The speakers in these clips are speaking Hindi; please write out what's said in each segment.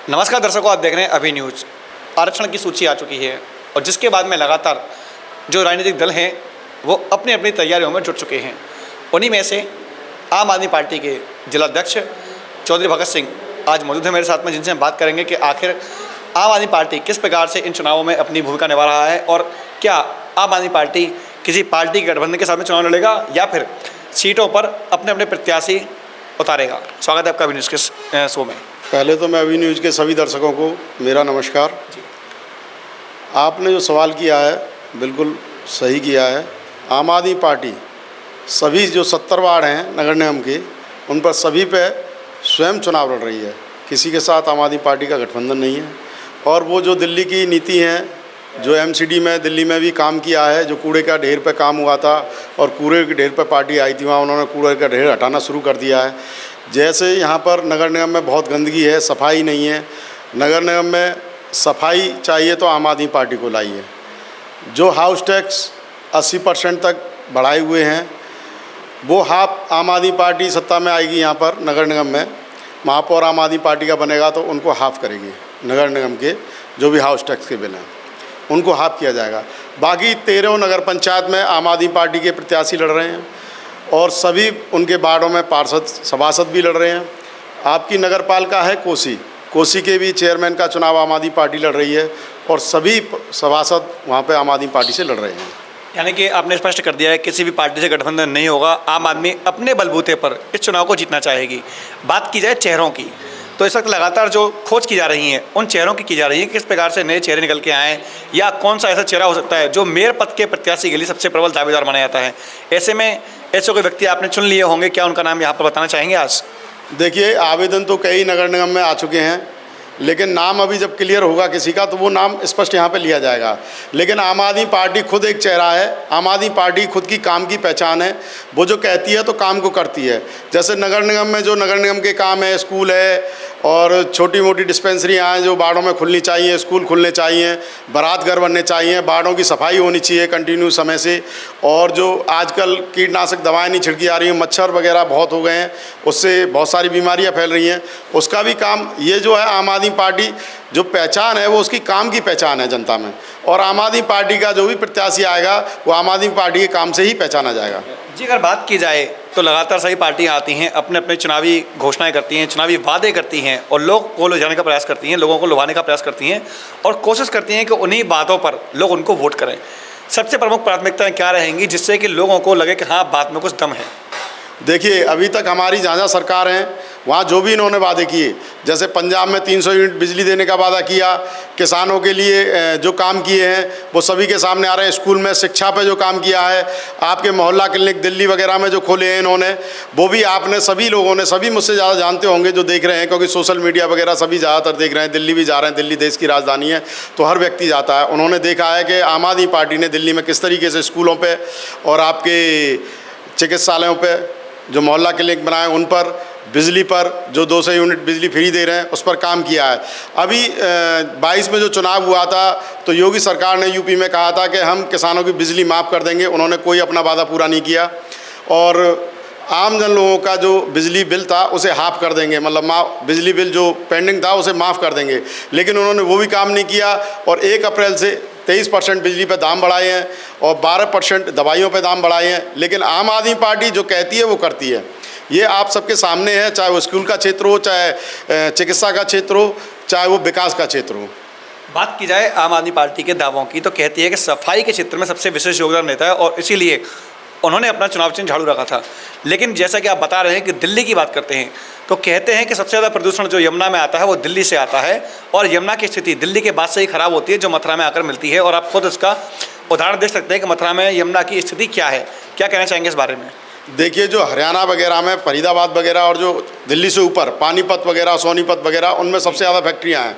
नमस्कार दर्शकों, आप देख रहे हैं अभी न्यूज़। आरक्षण की सूची आ चुकी है और जिसके बाद में लगातार जो राजनीतिक दल हैं वो अपनी अपनी तैयारियों में जुट चुके हैं। उन्हीं में से आम आदमी पार्टी के जिलाध्यक्ष चौधरी भगत सिंह आज मौजूद हैं मेरे साथ में, जिनसे हम बात करेंगे कि आखिर आम आदमी पार्टी किस प्रकार से इन चुनावों में अपनी भूमिका निभा रहा है और क्या आम आदमी पार्टी किसी पार्टी के गठबंधन के साथ में चुनाव लड़ेगा या फिर सीटों पर अपने अपने प्रत्याशी उतारेगा। स्वागत है आपका अभी न्यूज़ के शो में। पहले तो मैं अभी न्यूज़ के सभी दर्शकों को मेरा नमस्कार। आपने जो सवाल किया है बिल्कुल सही किया है। आम आदमी पार्टी सभी जो 70 वार्ड हैं नगर निगम के, उन पर सभी पे स्वयं चुनाव लड़ रही है। किसी के साथ आम आदमी पार्टी का गठबंधन नहीं है। और वो जो दिल्ली की नीति है, जो एमसीडी में दिल्ली में भी काम किया है, जो कूड़े का ढेर पे काम हुआ था और कूड़े के ढेर पे पार्टी आई थी, वहाँ उन्होंने कूड़े का ढेर हटाना शुरू कर दिया है। जैसे यहाँ पर नगर निगम में बहुत गंदगी है, सफाई नहीं है। नगर निगम में सफाई चाहिए तो आम आदमी पार्टी को लाइए। जो हाउस टैक्स 80% तक बढ़ाए हुए हैं, वो हाफ आम आदमी पार्टी सत्ता में आएगी। यहाँ पर नगर निगम में महापौर आम आदमी पार्टी का बनेगा तो उनको हाफ करेगी। नगर निगम के जो भी हाउस टैक्स के बिल हैं उनको हाफ किया जाएगा। बाकी 13 नगर पंचायत में आम आदमी पार्टी के प्रत्याशी लड़ रहे हैं और सभी उनके वार्डों में पार्षद सभासद भी लड़ रहे हैं। आपकी नगर पालिका है कोसी के भी चेयरमैन का चुनाव आम आदमी पार्टी लड़ रही है और सभी सभासद वहाँ पे आम आदमी पार्टी से लड़ रहे हैं। यानी कि आपने स्पष्ट कर दिया है किसी भी पार्टी से गठबंधन नहीं होगा, आम आदमी अपने बलबूते पर इस चुनाव को जीतना चाहेगी। बात की जाए चेहरों की, तो इस वक्त लगातार जो खोज की जा रही है उन चेहरों की जा रही है, किस प्रकार से नए चेहरे निकल के आए या कौन सा ऐसा चेहरा हो सकता है जो मेयर पद के प्रत्याशी के लिए सबसे प्रबल दावेदार माना जाता है। ऐसे में ऐसे कोई व्यक्ति आपने चुन लिए होंगे, क्या उनका नाम यहाँ पर बताना चाहेंगे आज? देखिए, आवेदन तो कई नगर निगम में आ चुके हैं, लेकिन नाम अभी जब क्लियर होगा किसी का तो वो नाम स्पष्ट यहाँ पे लिया जाएगा। लेकिन आम आदमी पार्टी खुद एक चेहरा है। आम आदमी पार्टी खुद की काम की पहचान है। वो जो कहती है तो काम को करती है। जैसे नगर निगम में जो नगर निगम के काम है, स्कूल है और छोटी मोटी डिस्पेंसरियाँ हैं जो वार्डों में खुलनी चाहिए, स्कूल खुलने चाहिए, बारात घर बनने चाहिए, वार्डों की सफाई होनी चाहिए कंटिन्यू समय से। और जो आजकल कीटनाशक दवाएं नहीं छिड़की जा रही हैं, मच्छर वगैरह बहुत हो गए हैं, उससे बहुत सारी बीमारियां फैल रही हैं, उसका भी काम ये जो है आम आदमी पार्टी जो पहचान है वो उसकी काम की पहचान है जनता में। और आम आदमी पार्टी का जो भी प्रत्याशी आएगा वो आम आदमी पार्टी के काम से ही पहचाना जाएगा। जी, अगर बात की जाए तो लगातार सभी पार्टियां आती हैं, अपने अपने चुनावी घोषणाएं करती हैं, चुनावी वादे करती हैं और लोग को लुभाने का प्रयास करती हैं, लोगों को लुभाने का प्रयास करती हैं और कोशिश करती हैं कि उन्हीं बातों पर लोग उनको वोट करें। सबसे प्रमुख प्राथमिकताएं क्या रहेंगी जिससे कि लोगों को लगे कि हाँ, बात में कुछ दम है? देखिए, अभी तक हमारी जहाँ सरकार है वहाँ जो भी इन्होंने वादे किए, जैसे पंजाब में 300 यूनिट बिजली देने का वादा किया, किसानों के लिए जो काम किए हैं वो सभी के सामने आ रहे हैं। स्कूल में शिक्षा पे जो काम किया है, आपके मोहल्ला क्लिनिक दिल्ली वगैरह में जो खोले हैं इन्होंने, वो भी आपने सभी लोगों ने, सभी मुझसे ज़्यादा जानते होंगे जो देख रहे हैं, क्योंकि सोशल मीडिया वगैरह सभी ज़्यादातर देख रहे हैं। दिल्ली भी जा रहे हैं, दिल्ली देश की राजधानी है तो हर व्यक्ति जाता है। उन्होंने देखा है कि आम आदमी पार्टी ने दिल्ली में किस तरीके से स्कूलों पर और आपके चिकित्सालयों पर जो मोहल्ला क्लिनिक बनाए, उन पर, बिजली पर जो 200 यूनिट बिजली फ्री दे रहे हैं उस पर काम किया है। अभी 22 में जो चुनाव हुआ था तो योगी सरकार ने यूपी में कहा था कि हम किसानों की बिजली माफ़ कर देंगे। उन्होंने कोई अपना वादा पूरा नहीं किया और आम जन लोगों का जो बिजली बिल था उसे हाफ कर देंगे, मतलब बिजली बिल जो पेंडिंग था उसे माफ़ कर देंगे, लेकिन उन्होंने वो भी काम नहीं किया। और 1 अप्रैल से 23% बिजली पे दाम बढ़ाए हैं और 12% दवाइयों पे दाम बढ़ाए हैं। लेकिन आम आदमी पार्टी जो कहती है वो करती है। ये आप सबके सामने है, चाहे वो स्कूल का क्षेत्र हो, चाहे चिकित्सा का क्षेत्र हो, चाहे वो विकास का क्षेत्र हो। बात की जाए आम आदमी पार्टी के दावों की तो कहती है कि सफाई के क्षेत्र में सबसे विशेष योगदान रहता है और इसीलिए उन्होंने अपना चुनाव चिन्ह झाड़ू रखा था। लेकिन जैसा कि आप बता रहे हैं कि दिल्ली की बात करते हैं तो कहते हैं कि सबसे ज़्यादा प्रदूषण जो यमुना में आता है वो दिल्ली से आता है और यमुना की स्थिति दिल्ली के बाद से ही खराब होती है जो मथुरा में आकर मिलती है। और आप खुद इसका उदाहरण देख सकते हैं कि मथुरा में यमुना की स्थिति क्या है। क्या कहना चाहेंगे इस बारे में? देखिए, जो हरियाणा वगैरह में फरीदाबाद वगैरह और जो दिल्ली से ऊपर पानीपत वगैरह, सोनीपत वगैरह, उनमें सबसे ज़्यादा फैक्ट्रियाँ हैं।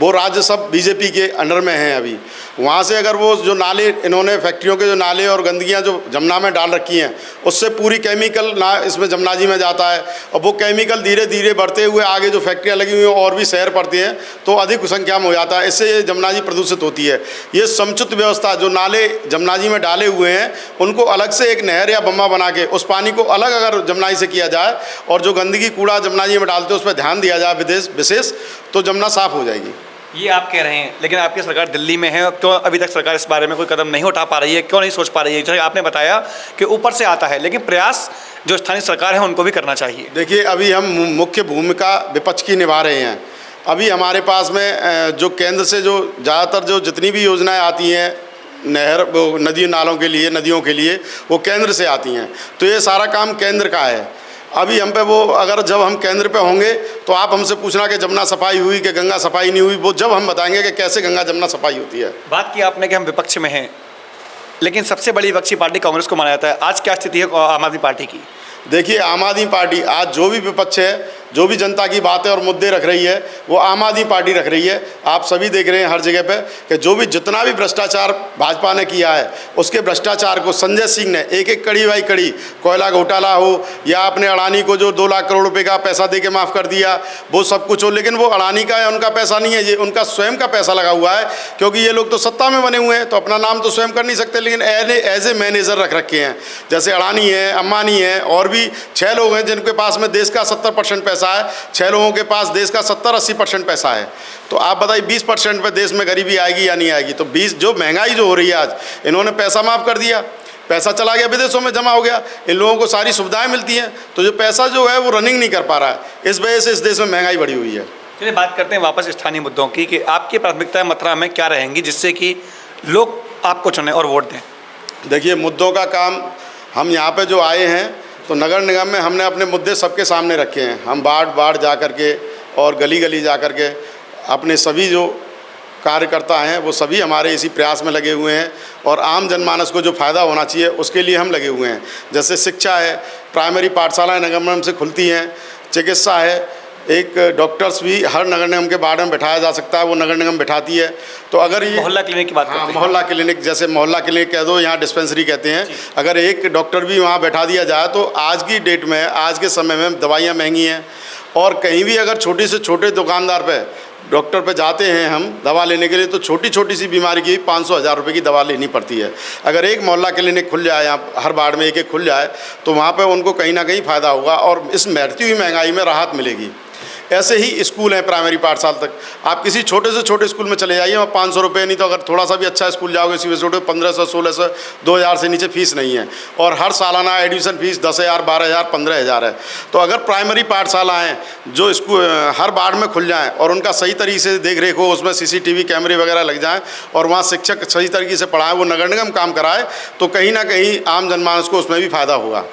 वो राज्य सब बीजेपी के अंडर में हैं। अभी वहाँ से अगर वो जो नाले, इन्होंने फैक्ट्रियों के जो नाले और गंदगियाँ जो जमुना में डाल रखी हैं, उससे पूरी केमिकल ना इसमें जमुना जी में जाता है और वो केमिकल धीरे धीरे बढ़ते हुए आगे जो फैक्ट्रियाँ लगी हुई हैं और भी शहर पड़ते हैं तो अधिक संख्या में हो जाता है। इससे जमुना जी प्रदूषित होती है। ये समुचित व्यवस्था, जो नाले जमुना जी में डाले हुए हैं उनको अलग से एक नहर या बम्मा बना के उस पानी को अलग अगर जमनाई से किया जाए और जो गंदगी कूड़ा जमनाई में डालते हैं उस पर ध्यान दिया जाए विशेष, तो जमुना साफ़ हो जाएगी। ये आप कह रहे हैं, लेकिन आपकी सरकार दिल्ली में है, क्यों अभी तक सरकार इस बारे में कोई कदम नहीं उठा पा रही है, क्यों नहीं सोच पा रही है? जैसे आपने बताया कि ऊपर से आता है, लेकिन प्रयास जो स्थानीय सरकार है उनको भी करना चाहिए। देखिए, अभी हम मुख्य भूमिका विपक्ष की निभा रहे हैं। अभी हमारे पास में जो केंद्र से जो ज़्यादातर जो जितनी भी योजनाएं आती हैं नदी नालों के लिए, नदियों के लिए, वो केंद्र से आती हैं, तो ये सारा काम केंद्र का है। अभी हम पे वो अगर जब हम केंद्र पे होंगे तो आप हमसे पूछना कि जमुना सफाई हुई कि गंगा सफाई नहीं हुई, वो जब हम बताएंगे कि कैसे गंगा जमुना सफाई होती है। बात की आपने कि हम विपक्ष में हैं, लेकिन सबसे बड़ी विपक्षी पार्टी कांग्रेस को माना जाता है। आज क्या स्थिति है आम आदमी पार्टी की? देखिए, आम आदमी पार्टी आज जो भी विपक्ष है, जो भी जनता की बातें और मुद्दे रख रही है, वो आम आदमी पार्टी रख रही है। आप सभी देख रहे हैं हर जगह पे कि जो भी जितना भी भ्रष्टाचार भाजपा ने किया है, उसके भ्रष्टाचार को संजय सिंह ने एक एक कड़ी बाई कड़ी, कोयला घोटाला हो या अपने अडानी को जो 2 लाख करोड़ रुपए का पैसा दे के माफ़ कर दिया, वो सब कुछ हो, लेकिन वो अडानी का है, उनका पैसा नहीं है, ये उनका स्वयं का पैसा लगा हुआ है, क्योंकि ये लोग तो सत्ता में बने हुए हैं, तो अपना नाम तो स्वयं कर नहीं सकते, लेकिन एज ए मैनेजर रख रखे हैं। जैसे अडानी है, अंबानी है, और भी 6 लोग हैं जिनके पास में देश का 70% पैसा है, 6 लोगों के पास देश का 70-80% पैसा है। तो आप बताइए 20% पे देश में गरीबी आएगी या नहीं आएगी? तो 20 जो महंगाई जो हो रही है आज, इन्होंने पैसा माफ़ कर दिया, पैसा चला गया विदेशों में जमा हो गया, इन लोगों को सारी सुविधाएं मिलती हैं, तो जो पैसा जो है वो रनिंग नहीं कर पा रहा है, इस वजह से इस देश में महंगाई बढ़ी हुई है। चलिए बात करते हैं वापस स्थानीय मुद्दों की, कि आपकी प्राथमिकताएं मथुरा में क्या रहेंगी जिससे कि लोग आपको चुनें और वोट दें? देखिए, मुद्दों का काम, हम यहाँ पे जो आए हैं तो नगर निगम में हमने अपने मुद्दे सबके सामने रखे हैं। हम वार्ड जा कर के और गली गली जा कर के अपने सभी जो कार्यकर्ता हैं वो सभी हमारे इसी प्रयास में लगे हुए हैं, और आम जनमानस को जो फ़ायदा होना चाहिए उसके लिए हम लगे हुए हैं। जैसे शिक्षा है, प्राइमरी पाठशालाएँ नगर निगम से खुलती हैं, चिकित्सा है, एक डॉक्टर्स भी हर नगर निगम के वार्ड में बैठाया जा सकता है, वो नगर निगम बैठाती है। तो अगर ये मोहल्ला क्लिनिक की बात करते हैं, मोहल्ला क्लिनिक, जैसे मोहल्ला क्लिनिक कह दो, यहाँ डिस्पेंसरी कहते हैं, अगर एक डॉक्टर भी वहाँ बैठा दिया जाए तो आज की डेट में, आज के समय में दवाइयाँ महंगी हैं, और कहीं भी अगर छोटे से छोटे दुकानदार पे डॉक्टर पे जाते हैं हम दवा लेने के लिए, तो छोटी छोटी सी बीमारी की 500-1000 रुपये की दवा लेनी पड़ती है। अगर एक मोहल्ला क्लिनिक खुल जाए, यहाँ हर वार्ड में एक खुल जाए, तो वहाँ पे उनको कहीं ना कहीं फ़ायदा होगा और इस बढ़ती हुई महंगाई में राहत मिलेगी। ऐसे ही स्कूल हैं प्राइमरी पाठशाला तक, आप किसी छोटे से छोटे स्कूल में चले जाइए, वहाँ 500 रुपये, नहीं तो अगर थोड़ा सा भी अच्छा स्कूल जाओगे सीबीएसई 1500, 1600, 2000 से नीचे फीस नहीं है, और हर सालाना एडमिशन फीस 10,000, 12,000, 15,000 है। तो अगर प्राइमरी पाठशालाएँ जो स्कूल हर वार्ड में खुल जाएँ और उनका सही तरीके से देख रेख हो, उसमें CCTV कैमरे वगैरह लग जाएँ और वहाँ शिक्षक सही तरीके से पढ़ाएँ, वो नगर निगम काम कराए, तो कहीं ना कहीं आम जनमानस को उसमें भी फ़ायदा होगा।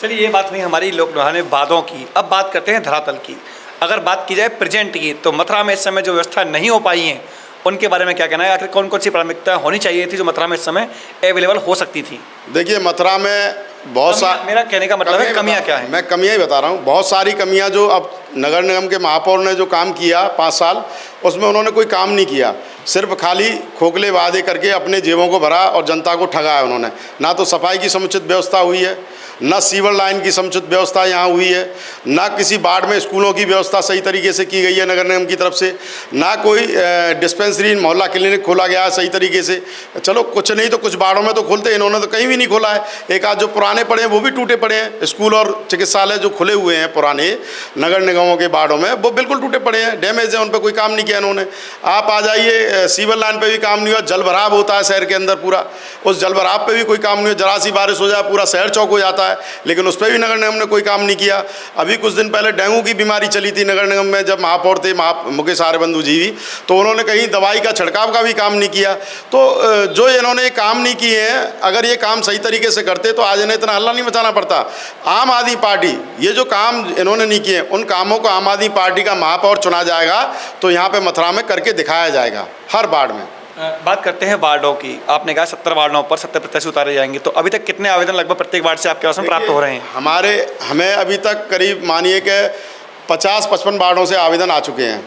चलिए, ये बात हुई हमारी लोकसभा में वादों की। अब बात करते हैं धरातल की। अगर बात की जाए प्रेजेंट की, तो मथुरा में इस समय जो व्यवस्था नहीं हो पाई हैं उनके बारे में क्या कहना है? आखिर कौन कौन सी प्राथमिकता होनी चाहिए थी जो मथुरा में इस समय अवेलेबल हो सकती थी? देखिए, मथुरा में बहुत सारी, मेरा कहने का मतलब है कमियां क्या है? मैं कमियां ही बता रहा हूँ। बहुत सारी कमियां जो अब नगर निगम के महापौर ने जो काम किया 5 साल, उसमें उन्होंने कोई काम नहीं किया, सिर्फ खाली खोखले वादे करके अपने जेबों को भरा और जनता को ठगाया उन्होंने। ना तो सफाई की समुचित व्यवस्था हुई है, ना सीवर लाइन की समुचित व्यवस्था यहाँ हुई है, ना किसी वार्ड में स्कूलों की व्यवस्था सही तरीके से की गई है नगर निगम की तरफ से, ना कोई डिस्पेंसरी मोहल्ला क्लिनिक खोला गया है सही तरीके से। चलो कुछ नहीं तो कुछ वार्डों में तो खोलते, इन्होंने तो कहीं भी नहीं खोला है। एक आध जो पुराने पड़े हैं वो भी टूटे पड़े हैं, स्कूल और चिकित्सालय जो खुले हुए हैं पुराने नगर निगमों के वार्डों में, वो बिल्कुल टूटे पड़े हैं, डैमेज है, उन पर कोई काम नहीं किया इन्होंने। आप आ जाइए, सीवर लाइन पर भी काम नहीं हुआ, जल भराव होता है शहर के अंदर पूरा, उस जल भराव पर भी कोई काम नहीं हुआ, जरा सी बारिश हो जाए पूरा शहर चौक हो जाता है, लेकिन उस पर भी नगर निगम ने कोई काम नहीं किया। अभी कुछ दिन पहले डेंगू की बीमारी चली थी नगर निगम में, जब महापौर थे मुकेश आर्यबंधु जी, तो उन्होंने कहीं दवाई का छिड़काव का भी काम नहीं किया। तो जो इन्होंने काम नहीं किए हैं, अगर ये काम सही तरीके से करते तो आज इन्हें इतना हल्ला नहीं मचाना पड़ता। आम आदमी पार्टी ये जो काम इन्होंने नहीं किए, उन कामों को आम आदमी पार्टी का महापौर चुना जाएगा तो यहाँ पे मथुरा में करके दिखाया जाएगा हर वार्ड में। बात करते हैं वार्डों की। आपने कहा 70 वार्डों पर 70 प्रत्याशी उतारे जाएंगे, तो अभी तक कितने आवेदन लगभग प्रत्येक वार्ड से आपके पास में प्राप्त हो रहे हैं? हमें अभी तक करीब मानिए कि 50-55 वार्डों से आवेदन आ चुके हैं।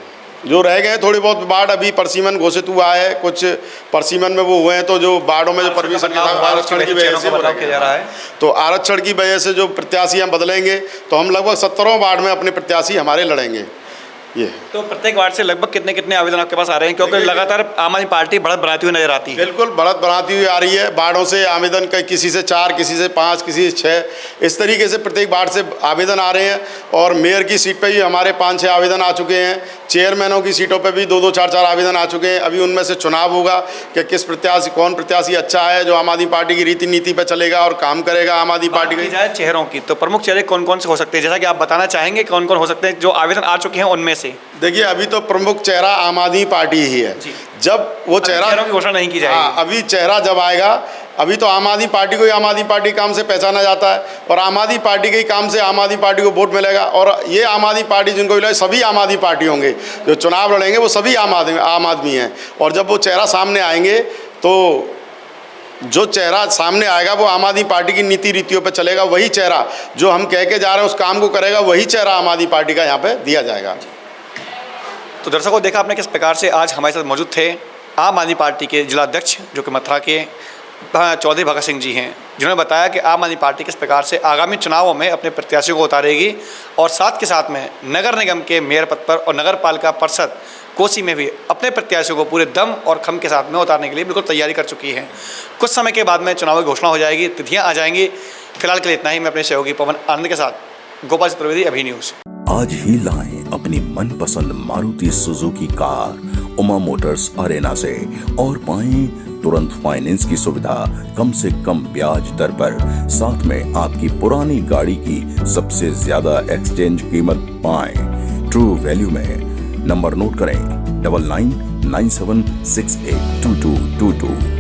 जो रह गए थोड़ी बहुत वार्ड अभी परसीमन घोषित हुआ है, कुछ परसीमन में वो हुए हैं, तो जो वार्डों में जो परमिशन के साथ आरक्षण की वजह से किया जा रहा है, तो आरक्षण की वजह से जो प्रत्याशी हम बदलेंगे, तो हम लगभग 70 वार्ड में अपने प्रत्याशी हमारे लड़ेंगे। ये है। तो प्रत्येक वार्ड से लगभग कितने कितने आवेदन आपके पास आ रहे हैं, क्योंकि लगातार आम आदमी पार्टी बढ़त बनाती हुई नजर आती है? बिल्कुल बढ़त बनाती हुई आ रही है। वार्डों से आवेदन किसी से 4, किसी से 5, किसी से 6, इस तरीके से प्रत्येक वार्ड से आवेदन आ रहे हैं। और मेयर की सीट पे भी हमारे 5-6 आवेदन आ चुके हैं। चेयरमैनों की सीटों पे भी 2-2, 4-4 आवेदन आ चुके हैं। अभी उनमें से चुनाव होगा कि कौन प्रत्याशी अच्छा है जो आम आदमी पार्टी की रीति नीति पे चलेगा और काम करेगा आम आदमी पार्टी की की। जाए चेहरों की, तो प्रमुख चेहरे कौन कौन से हो सकते हैं, जैसा कि आप बताना चाहेंगे कौन कौन हो सकते हैं जो आवेदन आ चुके हैं उनमें से? देखिए, अभी तो प्रमुख चेहरा आम आदमी पार्टी ही है। जब वो चेहरा की घोषणा नहीं की जाएगी। हाँ, अभी चेहरा जब आएगा, अभी तो आम आदमी पार्टी को ही आम आदमी पार्टी काम से पहचाना जाता है और आम आदमी पार्टी के ही काम से आम आदमी पार्टी को वोट मिलेगा। और ये आम आदमी पार्टी जिनको मिला सभी आम आदमी पार्टी होंगे, जो चुनाव लड़ेंगे वो सभी आम आदमी हैं। और जब वो चेहरा सामने आएंगे तो जो चेहरा सामने आएगा वो आम आदमी पार्टी की नीति रीतियों पर चलेगा। वही चेहरा जो हम कह के जा रहे हैं उस काम को करेगा, वही चेहरा आम आदमी पार्टी का यहाँ पे दिया जाएगा। तो दर्शकों, देखा आपने किस प्रकार से आज हमारे साथ मौजूद थे आम आदमी पार्टी के जिला अध्यक्ष जो कि मथुरा के चौधरी भगत सिंह जी हैं, जिन्होंने बताया कि आम आदमी पार्टी किस प्रकार से आगामी चुनावों में अपने प्रत्याशियों को उतारेगी और साथ के साथ में नगर निगम के मेयर पद पर और नगर पालिका परिषद कोसी में भी अपने प्रत्याशियों को पूरे दम और खम के साथ में उतारने के लिए बिल्कुल तैयारी कर चुकी है। कुछ समय के बाद में चुनाव की घोषणा हो जाएगी, तिथियाँ आ जाएंगी। फिलहाल के लिए इतना ही। मैं अपने सहयोगी पवन आनंद के साथ गोपाल त्रिवेदी, अभी न्यूज़। आज ही लाएं अपनी मनपसंद Maruti Suzuki car Uma Motors Arena से और पाएं तुरंत फाइनेंस की सुविधा कम से कम ब्याज दर पर। साथ में आपकी पुरानी गाड़ी की सबसे ज्यादा एक्सचेंज कीमत पाएं ट्रू वैल्यू में। नंबर नोट करें 9997682222।